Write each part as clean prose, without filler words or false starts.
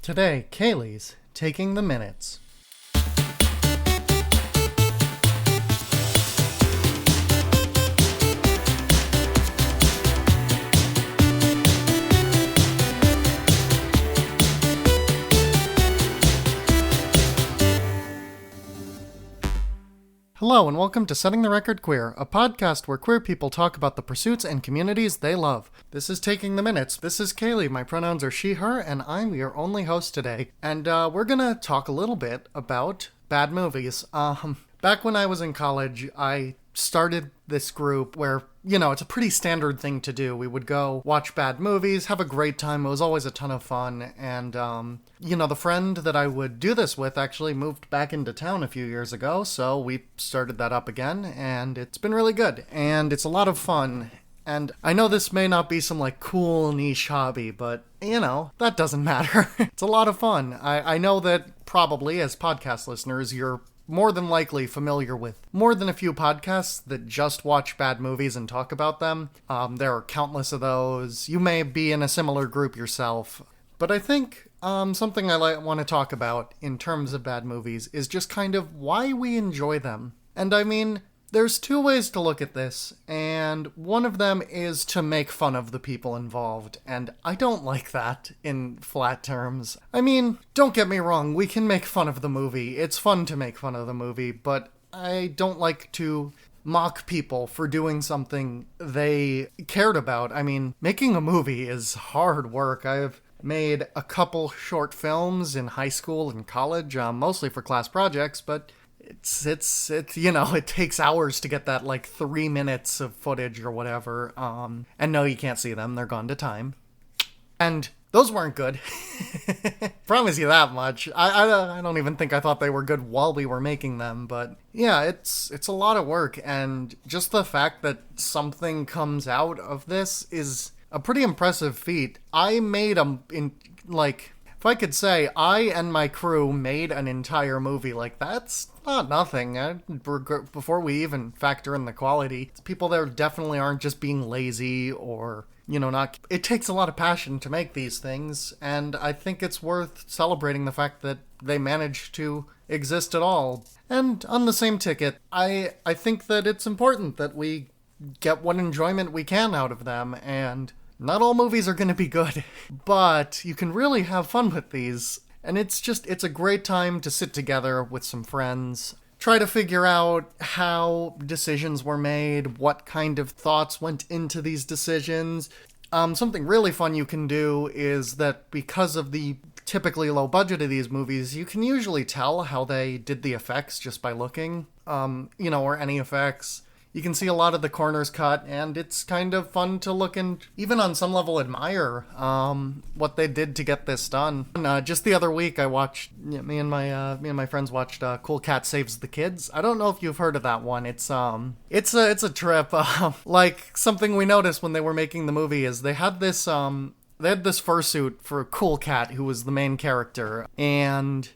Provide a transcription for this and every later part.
Today, Kaylee's taking the minutes. Hello and welcome to Setting the Record Queer, a podcast where queer people talk about the pursuits and communities they love. This is Taking the Minutes. This is Kaylee. My pronouns are she, her, and I'm your only host today. And we're gonna talk a little bit about bad movies. Back when I was in college, I started this group where, it's a pretty standard thing to do. We would go watch bad movies, have a great time. It was always a ton of fun. And, the friend that I would do this with actually moved back into town a few years ago. So we started that up again, and it's been really good. And it's a lot of fun. And I know this may not be some cool niche hobby, but that doesn't matter. It's a lot of fun. I know that probably as podcast listeners, you're more than likely familiar with more than a few podcasts that just watch bad movies and talk about them. There are countless of those. You may be in a similar group yourself. But I think something I want to talk about in terms of bad movies is just kind of why we enjoy them. And I mean, there's two ways to look at this, and one of them is to make fun of the people involved, and I don't like that in flat terms. I mean, don't get me wrong, we can make fun of the movie. It's fun to make fun of the movie, but I don't like to mock people for doing something they cared about. I mean, making a movie is hard work. I've made a couple short films in high school and college, mostly for class projects, but it takes hours to get that 3 minutes of footage or whatever. And no, you can't see them. They're gone to time. And those weren't good. Promise you that much. I don't even think I thought they were good while we were making them. But yeah, it's a lot of work. And just the fact that something comes out of this is a pretty impressive feat. I made if I could say, I and my crew made an entire movie, that's not nothing. Before we even factor in the quality, people there definitely aren't just being lazy or, not. It takes a lot of passion to make these things, and I think it's worth celebrating the fact that they managed to exist at all. And on the same ticket, I think that it's important that we get what enjoyment we can out of them, and not all movies are going to be good, but you can really have fun with these. And it's a great time to sit together with some friends, try to figure out how decisions were made, what kind of thoughts went into these decisions. Something really fun you can do is that because of the typically low budget of these movies, you can usually tell how they did the effects just by looking, or any effects. You can see a lot of the corners cut, and it's kind of fun to look and even on some level admire what they did to get this done. And, just the other week, I watched me and my friends watched Cool Cat Saves the Kids. I don't know if you've heard of that one. It's a trip. Something we noticed when they were making the movie is they had this fursuit for Cool Cat, who was the main character, and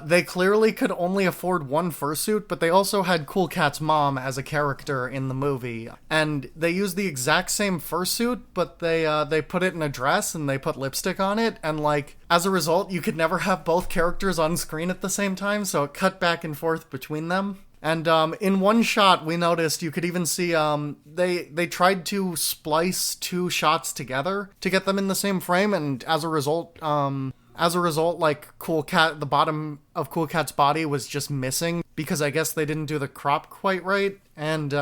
they clearly could only afford one fursuit, but they also had Cool Cat's mom as a character in the movie. And they used the exact same fursuit, but they put it in a dress and they put lipstick on it. And as a result, you could never have both characters on screen at the same time, so it cut back and forth between them. And in one shot, we noticed you could even see they tried to splice two shots together to get them in the same frame, and as a result, Cool Cat, the bottom of Cool Cat's body was just missing because I guess they didn't do the crop quite right. And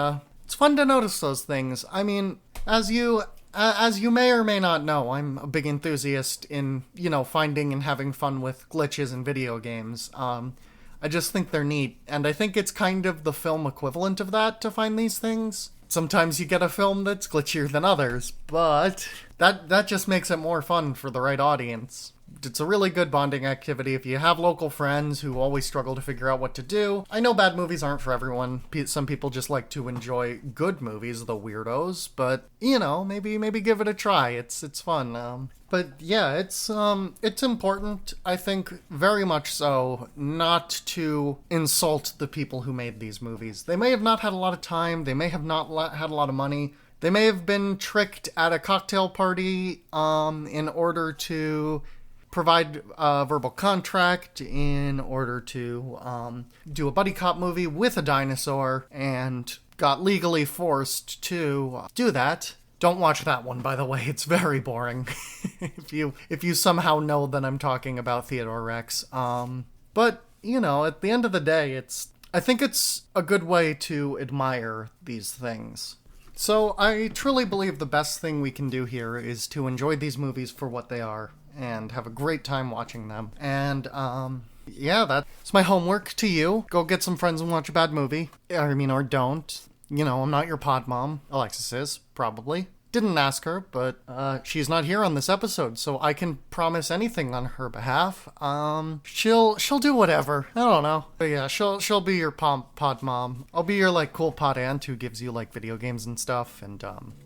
it's fun to notice those things. I mean, as you may or may not know, I'm a big enthusiast in, finding and having fun with glitches in video games. I just think they're neat, and I think it's kind of the film equivalent of that to find these things. Sometimes you get a film that's glitchier than others, but that just makes it more fun for the right audience. It's a really good bonding activity if you have local friends who always struggle to figure out what to do. I know bad movies aren't for everyone. Some people just like to enjoy good movies, the weirdos, but, maybe give it a try. It's fun. But yeah, it's important, I think, very much so, not to insult the people who made these movies. They may have not had a lot of time, they may have not had a lot of money, they may have been tricked at a cocktail party in order to provide a verbal contract in order to do a buddy cop movie with a dinosaur and got legally forced to do that. Don't watch that one, by the way. It's very boring. if you somehow know that I'm talking about Theodore Rex. But, you know, at the end of the day, I think it's a good way to admire these things. So I truly believe the best thing we can do here is to enjoy these movies for what they are and have a great time watching them. And, yeah, that's my homework to you. Go get some friends and watch a bad movie. Or don't. You know, I'm not your pod mom. Alexis is, probably. Didn't ask her, but she's not here on this episode, so I can promise anything on her behalf. She'll do whatever. I don't know. But yeah, she'll be your pod mom. I'll be your like cool pod aunt who gives you like video games and stuff and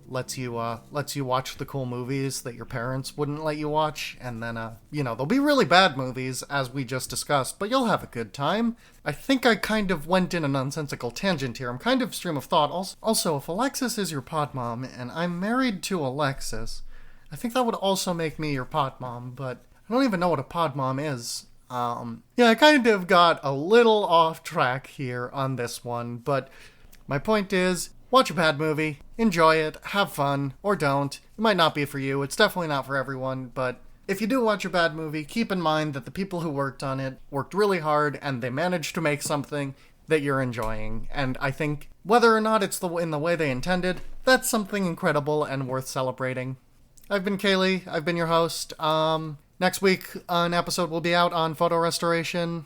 lets you watch the cool movies that your parents wouldn't let you watch. And then they'll be really bad movies as we just discussed, but you'll have a good time. I think I kind of went in a nonsensical tangent here. I'm kind of stream of thought. Also, if Alexis is your pod mom and I'm married to Alexis, I think that would also make me your pod mom, but I don't even know what a pod mom is. I kind of got a little off track here on this one, but my point is, watch a bad movie, enjoy it, have fun, or don't. It might not be for you, it's definitely not for everyone, but if you do watch a bad movie, keep in mind that the people who worked on it worked really hard and they managed to make something that you're enjoying. And I think whether or not it's in the way they intended, that's something incredible and worth celebrating. I've been Kaylee. I've been your host. Next week, an episode will be out on photo restoration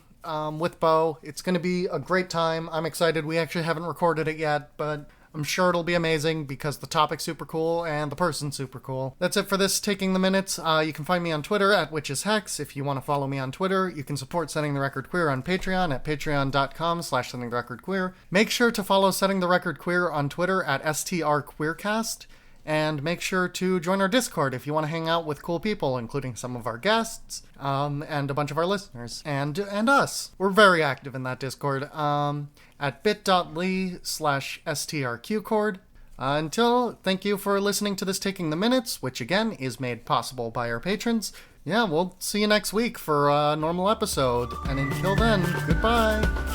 with Bo. It's going to be a great time. I'm excited. We actually haven't recorded it yet, but I'm sure it'll be amazing because the topic's super cool and the person's super cool. That's it for this Taking the Minutes. You can find me on Twitter at WitchesHex. If you want to follow me on Twitter, you can support Setting the Record Queer on Patreon at patreon.com/SettingTheRecordQueer. Make sure to follow Setting the Record Queer on Twitter at STRQueercast. And make sure to join our Discord if you want to hang out with cool people, including some of our guests, and a bunch of our listeners, and us. We're very active in that Discord, at bit.ly/strqcord. Thank you for listening to this Taking the Minutes, which again is made possible by our patrons. Yeah, we'll see you next week for a normal episode, and until then, goodbye!